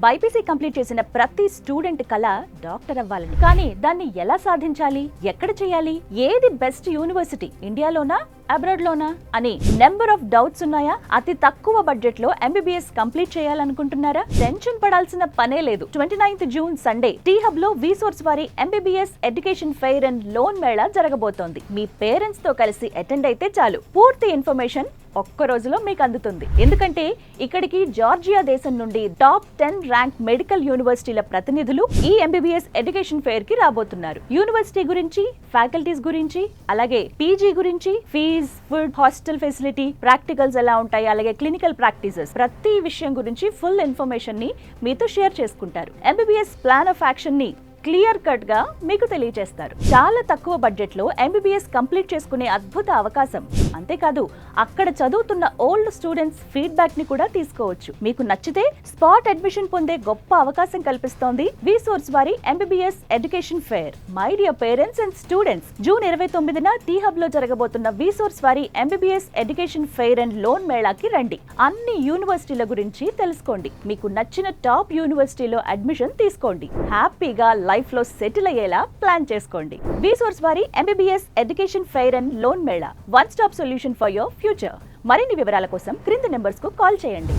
BiPC complete చేసిన ప్రతి student కల డాక్టర్ అవ్వాలని. కానీ దాన్ని ఎలా సాధించాలి, ఎక్కడ చేయాలి, ఏది బెస్ట్ యూనివర్సిటీ, ఇండియాలోనా అబ్రాడ్ లోనా అని నెంబర్ ఆఫ్ డౌట్స్ ఉన్నాయా? అతి తక్కువ బడ్జెట్ లో ఎంబీబీఎస్ కంప్లీట్ చేయాలనుకుంటున్నారా? టెన్షన్ పడాల్సిన పనే లేదు. 29th June Sunday tea hub లో విసోర్స్ వారి MBBS education fair and loan Mela జరగబోతోంది. మీ పేరెంట్స్ తో కలిసి అటెండ్ అయితే చాలు, పూర్తి ఇన్ఫర్మేషన్ ఒక్క రోజులో మీకు అందుతుంది. ఎందుకంటే ఇక్కడికి జార్జియా దేశం నుండి టాప్ 10 ర్యాంక్ మెడికల్ యూనివర్సిటీల ప్రతినిధులు ఈ ఎంబీబీఎస్ ఎడ్యుకేషన్ ఫెయిర్ కి రాబోతున్నారు. యూనివర్సిటీ గురించి, ఫ్యాకల్టీస్ గురించి, అలాగే పీజీ గురించి, fees, food, hostel facility, practicals ఎలా ఉంటాయి, అలాగే క్లినికల్ ప్రాక్టీసెస్, ప్రతి విషయం గురించి ఫుల్ ఇన్ఫర్మేషన్ ని మీతో షేర్ చేసుకుంటారు. ఎంబీబీఎస్ ప్లాన్ ఆఫ్ యాక్షన్ ని క్లియర్ కట్ గా మీకు తెలియజేస్తారు. చాలా తక్కువ బడ్జెట్ లో ఎంబీబీఎస్ కంప్లీట్ చేసుకునే అద్భుత అవకాశం. అంతేకాదు అక్కడ చదువుతున్న ఓల్డ్ స్టూడెంట్స్ ఫీడ్బ్యాక్ ని కూడా తీసుకోవచ్చు. మీకు నచ్చితే స్పాట్ అడ్మిషన్ పొందే గొప్ప అవకాశం కల్పిస్తోంది విసోర్స్ వారి MBBS education fair. My dear parents and students, June 29న టీ హబ్ లో జరగబోతున్న విసోర్స్ వారి MBBS education fair and loan మేళాకి రండి. అన్ని యూనివర్సిటీల గురించి తెలుసుకోండి. మీకు నచ్చిన టాప్ యూనివర్సిటీలో అడ్మిషన్ తీసుకోండి. హ్యాపీగా లైఫ్ లో సెటిల్ అయ్యేలా ప్లాన్ చేసుకోండి. విసోర్స్ వారి MBBS education fair and loan Mela, one stop solution for your future. మరిన్ని వివరాల కోసం క్రింది నెంబర్స్ కు కాల్ చేయండి.